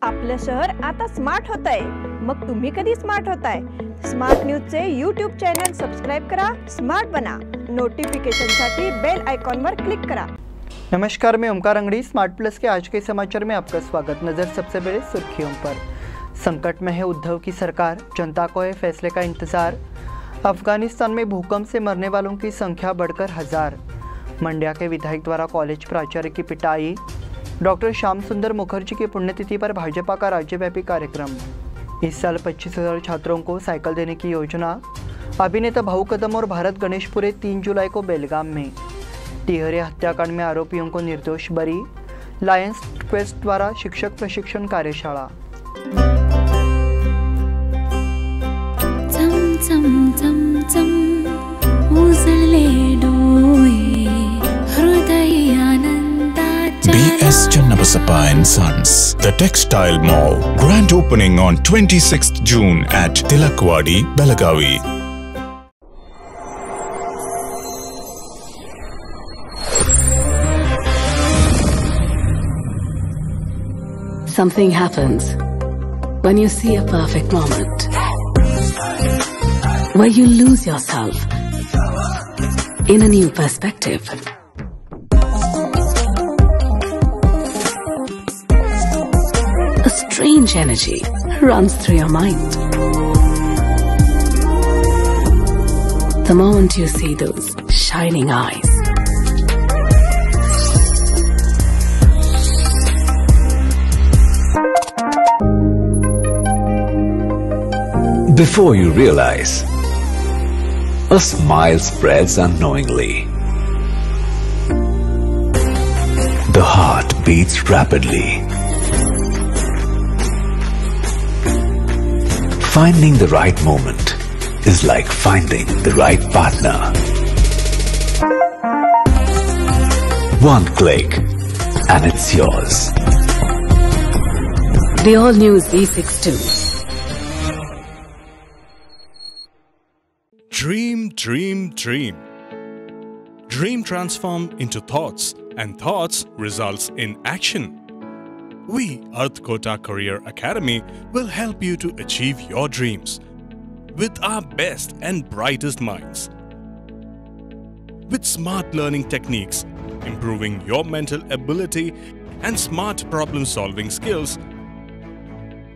आपलं शहर आता स्मार्ट होत आहे। मग तुम्ही कधी स्मार्ट होताय? स्मार्ट न्यूजचे यूट्यूब चॅनल सबस्क्राइब करा, स्मार्ट बना। नोटिफिकेशनसाठी बेल आइकॉन पर क्लिक करा। नमस्कार, मैं ओमकार अंगड़ी। स्मार्ट प्लस के आज के समाचार में आपका स्वागत। नजर सबसे पहले सुर्खियों पर। संकट में है उद्धव की सरकार, जनता को है फैसले का इंतजार। अफगानिस्तान में भूकंप से मरने वालों की संख्या बढ़कर 1000। मंड्या के विधायक द्वारा कॉलेज प्राचार्य की पिटाई। डॉक्टर श्याम सुंदर मुखर्जी की पुण्यतिथि पर भाजपा का राज्यव्यापी कार्यक्रम। इस साल 25,000 छात्रों को साइकिल देने की योजना। अभिनेता भाऊ कदम और भारत गणेशपुरे 3 जुलाई को बेलगाम में। टिहरे हत्याकांड में आरोपियों को निर्दोष बरी। लायंस ट्रस्ट द्वारा शिक्षक प्रशिक्षण कार्यशाला। B.S. Channabasappa and Sons, The Textile Mall. Grand opening on 26th June at Tilakwadi, Belagavi. Something happens when you see a perfect moment, where you lose yourself in a new perspective. A strange energy runs through your mind the moment you see those shining eyes. Before you realize, a smile spreads unknowingly. The heart beats rapidly. Finding the right moment is like finding the right partner. One click and it's yours. The all-new Z62. Dream, dream, dream. Dream transform into thoughts, and thoughts results in action. We, Earth Kota Career Academy, will help you to achieve your dreams with our best and brightest minds. With smart learning techniques, improving your mental ability and smart problem-solving skills,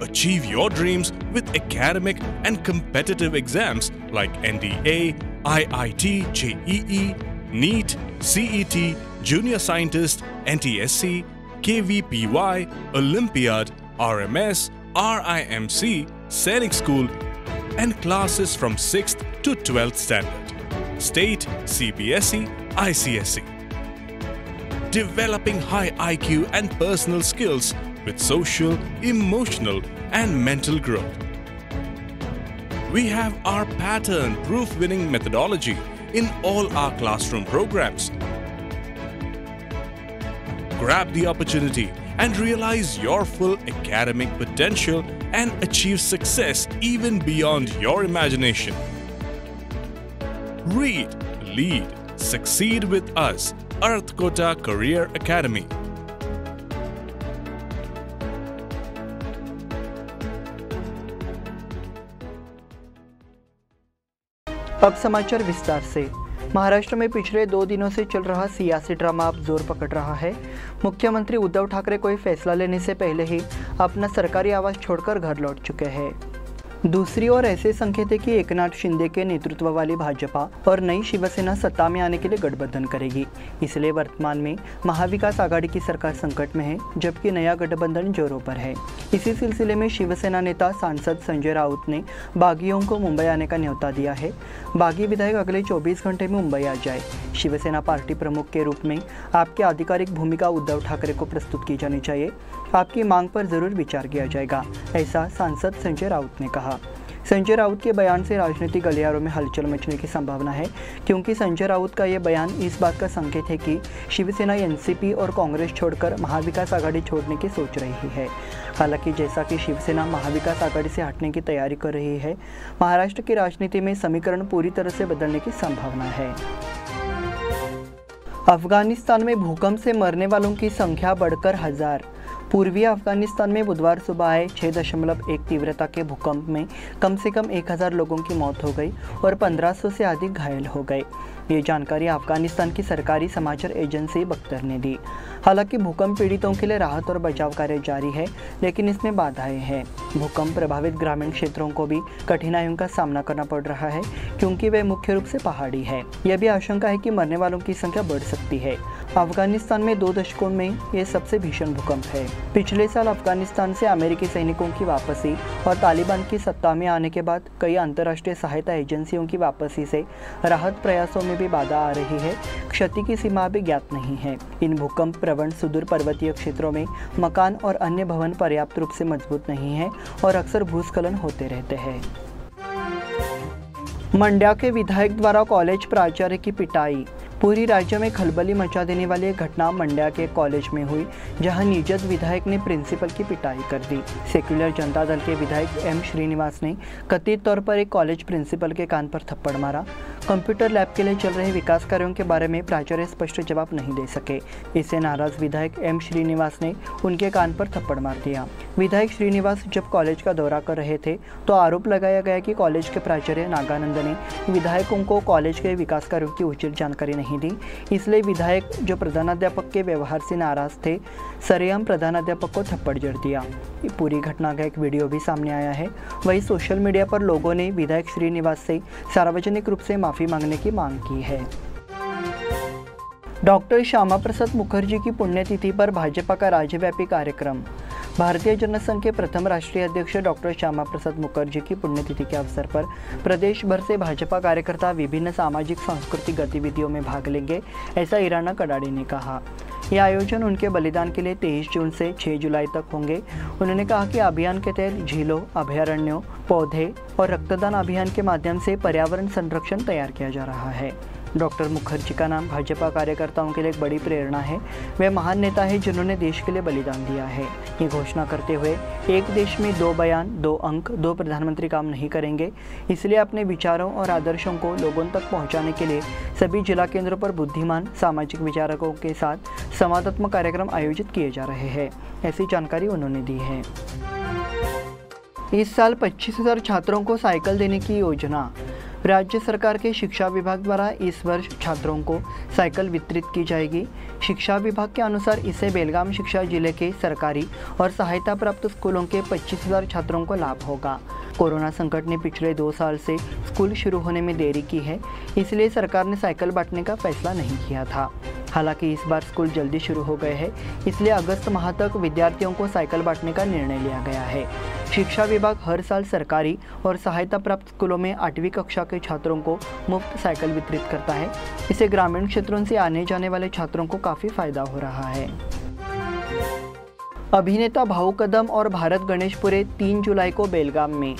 achieve your dreams with academic and competitive exams like NDA, IIT, JEE, NEET, CET, Junior Scientist, NTSC, KVPY, Olympiad, RMS, RIMC, Sainik School, and classes from 6th to 12th standard, state, CBSE, ICSE. Developing high IQ and personal skills with social, emotional, and mental growth. We have our pattern-proof winning methodology in all our classroom programs. Grab the opportunity and realize your full academic potential and achieve success even beyond your imagination. Read, lead, succeed with us, Earth Kota Career Academy. अब समाचार विस्तार से। महाराष्ट्र में पिछले 2 दिनों से चल रहा सियासी ड्रामा अब जोर पकड़ रहा है। मुख्यमंत्री उद्धव ठाकरे कोई फैसला लेने से पहले ही अपना सरकारी आवास छोड़कर घर लौट चुके हैं। दूसरी ओर ऐसे संकेत है कि एकनाथ शिंदे के नेतृत्व वाली भाजपा और नई शिवसेना सत्ता में आने के लिए गठबंधन करेगी। इसलिए वर्तमान में महाविकास आघाड़ी की सरकार संकट में है, जबकि नया गठबंधन जोरों पर है। इसी सिलसिले में शिवसेना नेता सांसद संजय राउत ने बागियों को मुंबई आने का न्योता दिया है। बागी विधायक अगले 24 घंटे में मुंबई आ जाए। शिवसेना पार्टी प्रमुख के रूप में आपकी आधिकारिक भूमिका उद्धव ठाकरे को प्रस्तुत की जानी चाहिए। आपकी मांग पर जरूर विचार किया जाएगा, ऐसा सांसद संजय राउत ने कहा। संजय राउत के बयान से राजनीतिक गलियारों में हलचल मचने की संभावना है, क्योंकि संजय राउत का यह बयान इस बात का संकेत है कि शिवसेना एनसीपी और कांग्रेस छोड़कर महाविकास आघाड़ी छोड़ने की सोच रही है। हालांकि जैसा कि शिवसेना महाविकास आघाड़ी से हटने की तैयारी कर रही है, महाराष्ट्र की राजनीति में समीकरण पूरी तरह से बदलने की संभावना है। अफगानिस्तान में भूकंप से मरने वालों की संख्या बढ़कर 1000। पूर्वी अफगानिस्तान में बुधवार सुबह आए 6.1 तीव्रता के भूकंप में कम से कम 1000 लोगों की मौत हो गई और 1500 से अधिक घायल हो गए। ये जानकारी अफगानिस्तान की सरकारी समाचार एजेंसी बख्तर ने दी। हालांकि भूकंप पीड़ितों के लिए राहत और बचाव कार्य जारी है, लेकिन इसमें बाधाएं हैं। भूकंप प्रभावित ग्रामीण क्षेत्रों को भी कठिनाइयों का सामना करना पड़ रहा है, क्योंकि वे मुख्य रूप से पहाड़ी है। यह भी आशंका है कि मरने वालों की संख्या बढ़ सकती है। अफगानिस्तान में 2 दशकों में यह सबसे भीषण भूकंप है। पिछले साल अफगानिस्तान से अमेरिकी सैनिकों की वापसी और तालिबान की सत्ता में आने के बाद कई अंतर्राष्ट्रीय सहायता एजेंसियों की वापसी से राहत प्रयासों में भी बाधा आ रही है। क्षति की सीमा भी ज्ञात नहीं है। इन भूकंप प्रवण सुदूर पर्वतीय क्षेत्रों में मकान और अन्य भवन पर्याप्त रूप से मजबूत नहीं है और अक्सर भूस्खलन होते रहते हैं। मंड्या के विधायक द्वारा कॉलेज प्राचार्य की पिटाई। पूरी राज्य में खलबली मचा देने वाली एक घटना मंड्या के कॉलेज में हुई, जहां नीजद विधायक ने प्रिंसिपल की पिटाई कर दी। सेक्युलर जनता दल के विधायक एम श्रीनिवास ने कथित तौर पर एक कॉलेज प्रिंसिपल के कान पर थप्पड़ मारा। कंप्यूटर लैब के लिए चल रहे विकास कार्यों के बारे में प्राचार्य स्पष्ट जवाब नहीं दे सके। इससे नाराज विधायक एम श्रीनिवास ने उनके कान पर थप्पड़ मार दिया। विधायक श्रीनिवास जब कॉलेज का दौरा कर रहे थे तो आरोप लगाया गया कि कॉलेज के प्राचार्य नागानंद ने विधायकों को कॉलेज के विकास कार्यों की उचित जानकारी नहीं दी। इसलिए विधायक, जो प्रधानाध्यापक के व्यवहार से नाराज थे, सरेआम प्रधानाध्यापक को थप्पड़ जड़ दिया। पूरी घटना का एक वीडियो भी सामने आया है। वहीं सोशल मीडिया पर लोगों ने विधायक श्रीनिवास से सार्वजनिक रूप से माफी मांगने की मांग की है। डॉक्टर श्यामा प्रसाद मुखर्जी की पुण्यतिथि पर भाजपा का राज्यव्यापी कार्यक्रम। भारतीय जनसंघ के प्रथम राष्ट्रीय अध्यक्ष डॉक्टर श्यामा प्रसाद मुखर्जी की पुण्यतिथि के अवसर पर प्रदेश भर से भाजपा कार्यकर्ता विभिन्न सामाजिक सांस्कृतिक गतिविधियों में भाग लेंगे, ऐसा ईराना कडाडी ने कहा। यह आयोजन उनके बलिदान के लिए 23 जून से 6 जुलाई तक होंगे। उन्होंने कहा कि अभियान के तहत झीलों, अभयारण्यों, पौधे और रक्तदान अभियान के माध्यम से पर्यावरण संरक्षण तैयार किया जा रहा है। डॉक्टर मुखर्जी का नाम भाजपा कार्यकर्ताओं के लिए एक बड़ी प्रेरणा है। वे महान नेता हैं जिन्होंने देश के लिए बलिदान दिया है। ये घोषणा करते हुए, एक देश में 2 बयान, 2 अंक, 2 प्रधानमंत्री काम नहीं करेंगे, इसलिए अपने विचारों और आदर्शों को लोगों तक पहुंचाने के लिए सभी जिला केंद्रों पर बुद्धिमान सामाजिक विचारकों के साथ संवादात्मक कार्यक्रम आयोजित किए जा रहे हैं, ऐसी जानकारी उन्होंने दी है। इस साल 25,000 छात्रों को साइकिल देने की योजना। राज्य सरकार के शिक्षा विभाग द्वारा इस वर्ष छात्रों को साइकिल वितरित की जाएगी। शिक्षा विभाग के अनुसार इससे बेलगाम शिक्षा जिले के सरकारी और सहायता प्राप्त स्कूलों के 25,000 छात्रों को लाभ होगा। कोरोना संकट ने पिछले 2 साल से स्कूल शुरू होने में देरी की है, इसलिए सरकार ने साइकिल बांटने का फैसला नहीं किया था। हालांकि इस बार स्कूल जल्दी शुरू हो गए हैं, इसलिए अगस्त माह तक विद्यार्थियों को साइकिल बांटने का निर्णय लिया गया है। शिक्षा विभाग हर साल सरकारी और सहायता प्राप्त स्कूलों में 8वीं कक्षा के छात्रों को मुफ्त साइकिल वितरित करता है। इससे ग्रामीण क्षेत्रों से आने जाने वाले छात्रों को काफ़ी फायदा हो रहा है। अभिनेता भाऊ कदम और भारत गणेशपुरे 3 जुलाई को बेलगाम में।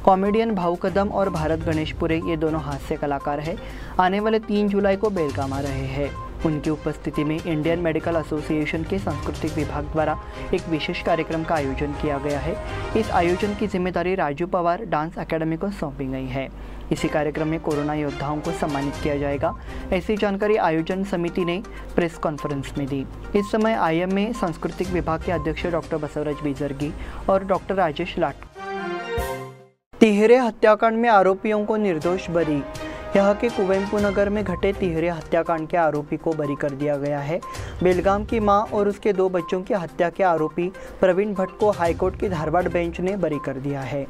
कॉमेडियन भाऊ कदम और भारत गणेशपुरे, ये दोनों हास्य कलाकार हैं, आने वाले 3 जुलाई को बेलगाम आ रहे हैं। उनकी उपस्थिति में इंडियन मेडिकल एसोसिएशन के सांस्कृतिक विभाग द्वारा एक विशेष कार्यक्रम का आयोजन किया गया है। इस आयोजन की जिम्मेदारी राजू पवार डांस एकेडमी को सौंपी गई है। इसी कार्यक्रम में कोरोना योद्धाओं को सम्मानित किया जाएगा, ऐसी जानकारी आयोजन समिति ने प्रेस कॉन्फ्रेंस में दी। इस समय आईएम में सांस्कृतिक विभाग के अध्यक्ष डॉक्टर बसवराज बिजरगी और डॉक्टर राजेश लाट। तिहरे हत्याकांड में आरोपियों को निर्दोष बरी। यहाँ के कुवेंपु नगर में घटे तिहरे हत्याकांड के आरोपी को बरी कर दिया गया है। बेलगाम की मां और उसके 2 बच्चों की हत्या के आरोपी प्रवीण भट्ट को हाईकोर्ट की धारवाड़ बेंच ने बरी कर दिया है।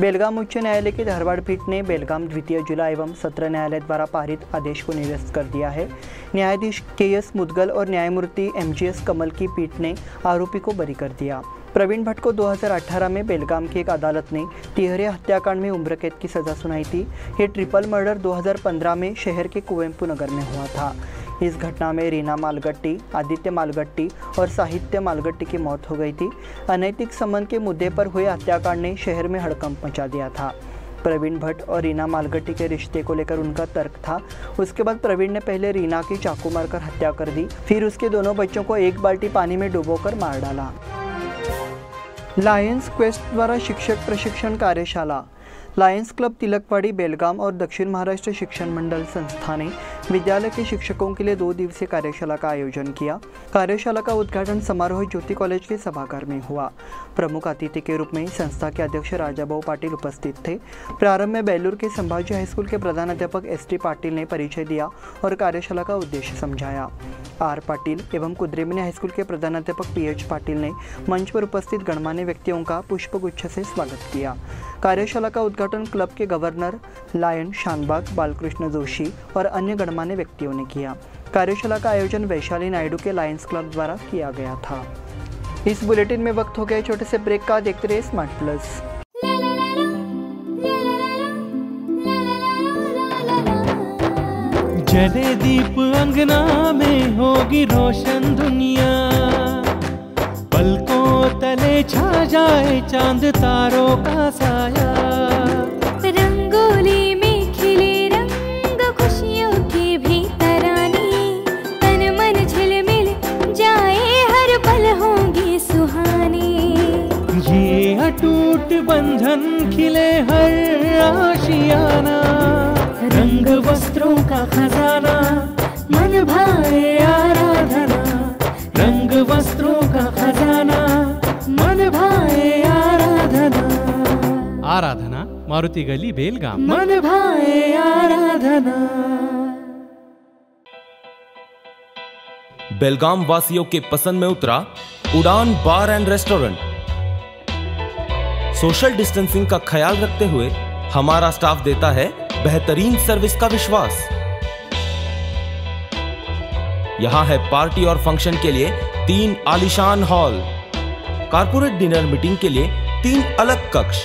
बेलगाम उच्च न्यायालय की धारवाड़ पीठ ने बेलगाम द्वितीय जिला एवं सत्र न्यायालय द्वारा पारित आदेश को निरस्त कर दिया है। न्यायाधीश KS मुदगल और न्यायमूर्ति MGS कमल की पीठ ने आरोपी को बरी कर दिया। प्रवीण भट्ट को 2018 में बेलगाम की एक अदालत ने तिहरे हत्याकांड में उम्र कैद की सज़ा सुनाई थी। ये ट्रिपल मर्डर 2015 में शहर के कुवेंपु नगर में हुआ था। इस घटना में रीना मालगट्टी, आदित्य मालगट्टी और साहित्य मालगट्टी की मौत हो गई थी। अनैतिक संबंध के मुद्दे पर हुए हत्याकांड ने शहर में हड़कंप मचा दिया था। प्रवीण भट्ट और रीना मालगट्टी के रिश्ते को लेकर उनका तर्क था। उसके बाद प्रवीण ने पहले रीना की चाकू मारकर हत्या कर दी, फिर उसके दोनों बच्चों को 1 बाल्टी पानी में डुबोकर मार डाला। लायंस क्वेस्ट द्वारा शिक्षक प्रशिक्षण कार्यशाला। लायंस क्लब तिलकवाड़ी बेलगाम और दक्षिण महाराष्ट्र शिक्षण मंडल संस्था ने विद्यालय के शिक्षकों के लिए 2 दिवसीय कार्यशाला का आयोजन किया। कार्यशाला का उद्घाटन समारोह ज्योति कॉलेज के सभागार में हुआ। प्रमुख अतिथि के रूप में संस्था के अध्यक्ष राजाभाऊ पाटिल उपस्थित थे। प्रारंभ में बेलूर के संभाजी हाईस्कूल के प्रधानाध्यापक एस.टी. पाटिल ने परिचय दिया और कार्यशाला का उद्देश्य समझाया। आर. पाटिल एवं कुद्रेमुनी हाईस्कूल के प्रधानाध्यापक पी.एच. पाटिल ने मंच पर उपस्थित गणमान्य व्यक्तियों का पुष्पगुच्छ से स्वागत किया। कार्यशाला का उद्घाटन क्लब के गवर्नर लायन शानबाग, बालकृष्ण जोशी और अन्य गणमान्य व्यक्तियों ने किया। कार्यशाला का आयोजन वैशाली नायडू के लायंस क्लब द्वारा किया गया था। इस बुलेटिन में वक्त हो गया छोटे से ब्रेक का। देखते रहिए स्मार्ट प्लस। जले दीप अंगना में होगी रोशन दुनिया, पलकों तले छा जाए चांद तारों का साया। रंगोली में खिले रंग खुशियों की भी तरानी, तन मन झिलमिल जाए हर पल होंगी सुहानी। ये अटूट बंधन खिले हर आशियाना, रंग वस्त्रों का खजाना मन भाए आराधना। रंग वस्त्रों का खजाना मन भाए आराधना। आराधना मारुति गली बेलगाम। मन भाए आराधना। बेलगाम वासियों के पसंद में उतरा उड़ान बार एंड रेस्टोरेंट। सोशल डिस्टेंसिंग का ख्याल रखते हुए हमारा स्टाफ देता है बेहतरीन सर्विस का विश्वास। यहां है पार्टी और फंक्शन के लिए 3 आलीशान हॉल, कारपोरेट डिनर मीटिंग के लिए 3 अलग कक्ष,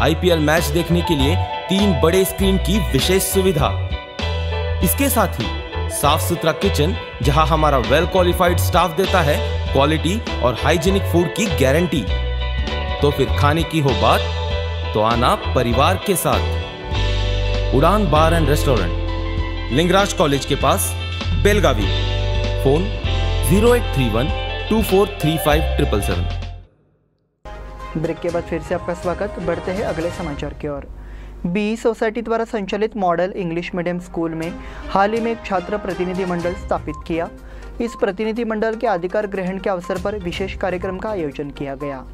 आईपीएल मैच देखने के लिए 3 बड़े स्क्रीन की विशेष सुविधा। इसके साथ ही साफ सुथरा किचन, जहां हमारा वेल क्वालिफाइड स्टाफ देता है क्वालिटी और हाइजीनिक फूड की गारंटी। तो फिर खाने की हो बात तो आना परिवार के साथ। उड़ान बार एंड रेस्टोरेंट, लिंगराज कॉलेज के पास, बेलगावी। फोन 0831 2435 777। ब्रेक के बाद फिर से आपका स्वागत। बढ़ते हैं अगले समाचार की ओर। बी सोसाइटी द्वारा संचालित मॉडल इंग्लिश मीडियम स्कूल में हाल ही में एक छात्र प्रतिनिधि मंडल स्थापित किया। इस प्रतिनिधि मंडल के अधिकार ग्रहण के अवसर पर विशेष कार्यक्रम का आयोजन किया गया।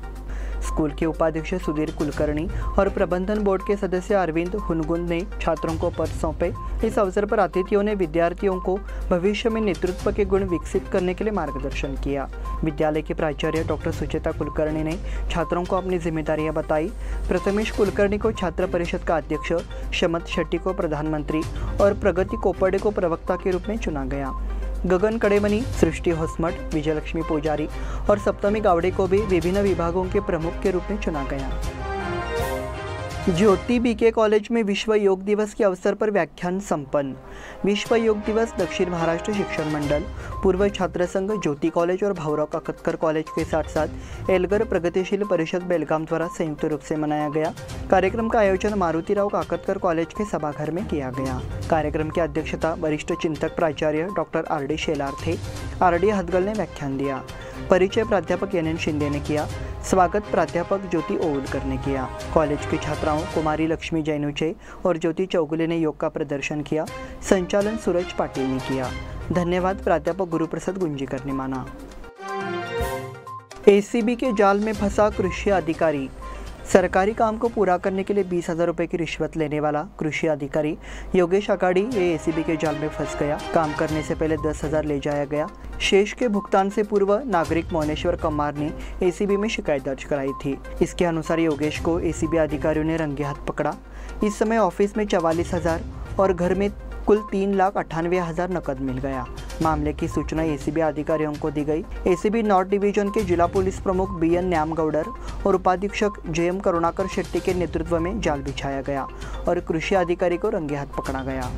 स्कूल के उपाध्यक्ष सुधीर कुलकर्णी और प्रबंधन बोर्ड के सदस्य अरविंद हुनगुंद ने छात्रों को पद सौंपे। इस अवसर पर अतिथियों ने विद्यार्थियों को भविष्य में नेतृत्व के गुण विकसित करने के लिए मार्गदर्शन किया। विद्यालय के प्राचार्य डॉक्टर सुचेता कुलकर्णी ने छात्रों को अपनी जिम्मेदारियां बताई। प्रथमेश कुलकर्णी को छात्र परिषद का अध्यक्ष, शमत शेट्टी को प्रधानमंत्री और प्रगति कोपड़े को प्रवक्ता के रूप में चुना गया। गगन कड़ेमनी, सृष्टि होसमठ, विजयलक्ष्मी पुजारी और सप्तमी गावड़े को भी विभिन्न विभागों के प्रमुख के रूप में चुना गया। ज्योति बीके कॉलेज में विश्व योग दिवस के अवसर पर व्याख्यान संपन्न। विश्व योग दिवस दक्षिण महाराष्ट्र शिक्षण मंडल, पूर्व छात्र संघ, ज्योति कॉलेज और भाऊराव काकतकर कॉलेज के साथ साथ एल्गर प्रगतिशील परिषद बेलगाम द्वारा संयुक्त रूप से मनाया गया। कार्यक्रम का आयोजन मारुतिराव काकतकर कॉलेज के सभागार में किया गया। कार्यक्रम की अध्यक्षता वरिष्ठ चिंतक प्राचार्य डॉक्टर आर.डी. शेलार थे। आर.डी. हदगल ने व्याख्यान दिया। परिचय प्राध्यापक एन.एन. शिंदे ने किया। स्वागत प्राध्यापक ज्योति ओवलकर ने किया। कॉलेज की छात्राओं कुमारी लक्ष्मी जैनुचे और ज्योति चौगुले ने योग का प्रदर्शन किया। संचालन सूरज पाटिल ने किया। धन्यवाद प्राध्यापक गुरुप्रसाद गुंजीकर ने माना। एसीबी के जाल में फंसा कृषि अधिकारी। सरकारी काम को पूरा करने के लिए 20,000 रुपये की रिश्वत लेने वाला कृषि अधिकारी योगेश अकाड़ी ये एसीबी के जाल में फंस गया। काम करने से पहले 10,000 ले जाया गया। शेष के भुगतान से पूर्व नागरिक मोनेश्वर कमार ने एसीबी में शिकायत दर्ज कराई थी। इसके अनुसार योगेश को एसीबी अधिकारियों ने रंगे हाथ पकड़ा। इस समय ऑफिस में 44,000 और घर में कुल 3,98,000 नकद मिल गया। मामले की सूचना एसीबी अधिकारियों को दी गई। एसीबी नॉर्थ डिवीजन के जिला पुलिस प्रमुख बीएन न्यामगौडर और उपाधीक्षक जेएम करुणाकर शेट्टी के नेतृत्व में जाल बिछाया गया और कृषि अधिकारी को रंगे हाथ पकड़ा गया।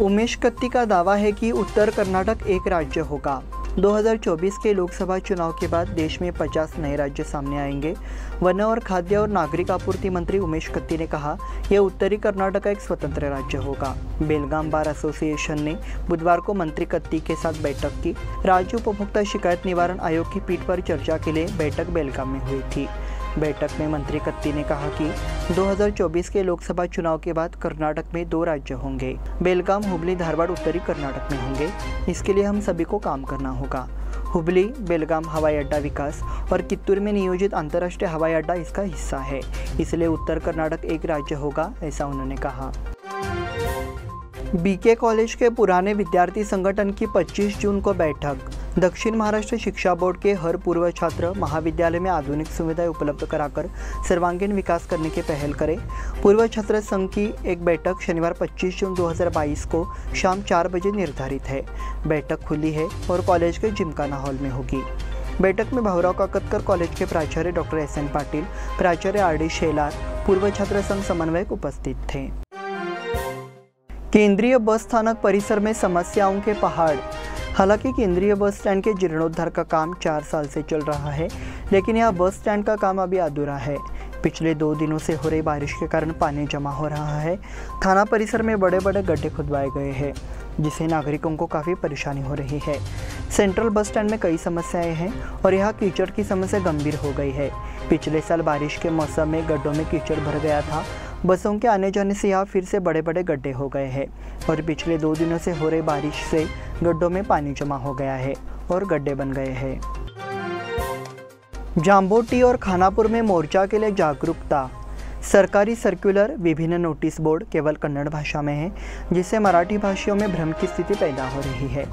उमेश कत्ती का दावा है कि उत्तर कर्नाटक एक राज्य होगा। 2024 के लोकसभा चुनाव के बाद देश में 50 नए राज्य सामने आएंगे। वन और खाद्य और नागरिक आपूर्ति मंत्री उमेश कत्ती ने कहा, यह उत्तरी कर्नाटक एक स्वतंत्र राज्य होगा। बेलगाम बार एसोसिएशन ने बुधवार को मंत्री कत्ती के साथ बैठक की। राज्य उपभोक्ता शिकायत निवारण आयोग की पीठ पर चर्चा के लिए बैठक बेलगाम में हुई थी। बैठक में मंत्री कत्ती ने कहा कि 2024 के लोकसभा चुनाव के बाद कर्नाटक में 2 राज्य होंगे। बेलगाम, हुबली, धारवाड़ उत्तरी कर्नाटक में होंगे। इसके लिए हम सभी को काम करना होगा। हुबली बेलगाम हवाई अड्डा विकास और कित्तूर में नियोजित अंतर्राष्ट्रीय हवाई अड्डा इसका हिस्सा है, इसलिए उत्तर कर्नाटक एक राज्य होगा, ऐसा उन्होंने कहा। बीके कॉलेज के पुराने विद्यार्थी संगठन की 25 जून को बैठक। दक्षिण महाराष्ट्र शिक्षा बोर्ड के हर पूर्व छात्र महाविद्यालय में आधुनिक सुविधाएं उपलब्ध कराकर सर्वांगीण विकास करने की पहल करें। पूर्व छात्र संघ की एक बैठक शनिवार 25 जून 2022 को शाम 4 बजे निर्धारित है। बैठक खुली है और कॉलेज के जिमखाना हॉल में होगी। बैठक में भाऊराव काकतकर कॉलेज के प्राचार्य डॉक्टर SN पाटिल, प्राचार्य RD शेलार, पूर्व छात्र संघ समन्वयक उपस्थित थे। केंद्रीय बस स्थानक परिसर में समस्याओं के पहाड़। हालांकि केंद्रीय बस स्टैंड के जीर्णोद्धार का काम 4 साल से चल रहा है, लेकिन यह बस स्टैंड का काम अभी अधूरा है। पिछले 2 दिनों से हो रही बारिश के कारण पानी जमा हो रहा है। थाना परिसर में बड़े बड़े गड्ढे खुदवाए गए हैं, जिससे नागरिकों को काफ़ी परेशानी हो रही है। सेंट्रल बस स्टैंड में कई समस्याएं हैं और यहाँ कीचड़ की समस्या गंभीर हो गई है। पिछले साल बारिश के मौसम में गड्ढों में कीचड़ भर गया था। बसों के आने जाने से यहाँ फिर से बड़े बड़े गड्ढे हो गए हैं और पिछले 2 दिनों से हो रही बारिश से गड्ढों में पानी जमा हो गया है और गड्ढे बन गए हैं। जाम्बोटी और खानापुर में मोर्चा के लिए जागरूकता। सरकारी सर्कुलर, विभिन्न नोटिस बोर्ड केवल कन्नड़ भाषा में है, जिससे मराठी भाषियों में भ्रम की स्थिति पैदा हो रही है।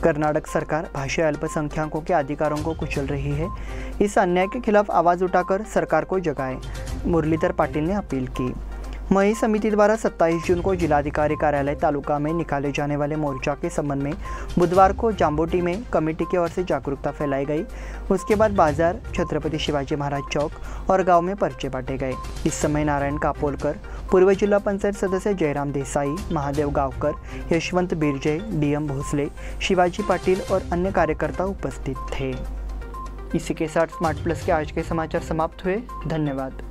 कर्नाटक सरकार भाषा अल्पसंख्यकों के अधिकारों को कुचल रही है। इस अन्याय के खिलाफ आवाज़ उठाकर सरकार को जगाए, मुरलीधर पाटिल ने अपील की। मई समिति द्वारा 27 जून को जिलाधिकारी कार्यालय तालुका में निकाले जाने वाले मोर्चा के संबंध में बुधवार को जाम्बोटी में कमेटी की ओर से जागरूकता फैलाई गई। उसके बाद बाजार, छत्रपति शिवाजी महाराज चौक और गांव में पर्चे बांटे गए। इस समय नारायण कापोलकर, पूर्व जिला पंचायत सदस्य जयराम देसाई, महादेव गावकर, यशवंत बिरजे, DM भोसले, शिवाजी पाटिल और अन्य कार्यकर्ता उपस्थित थे। इसी के साथ स्मार्ट प्लस के आज के समाचार समाप्त हुए। धन्यवाद।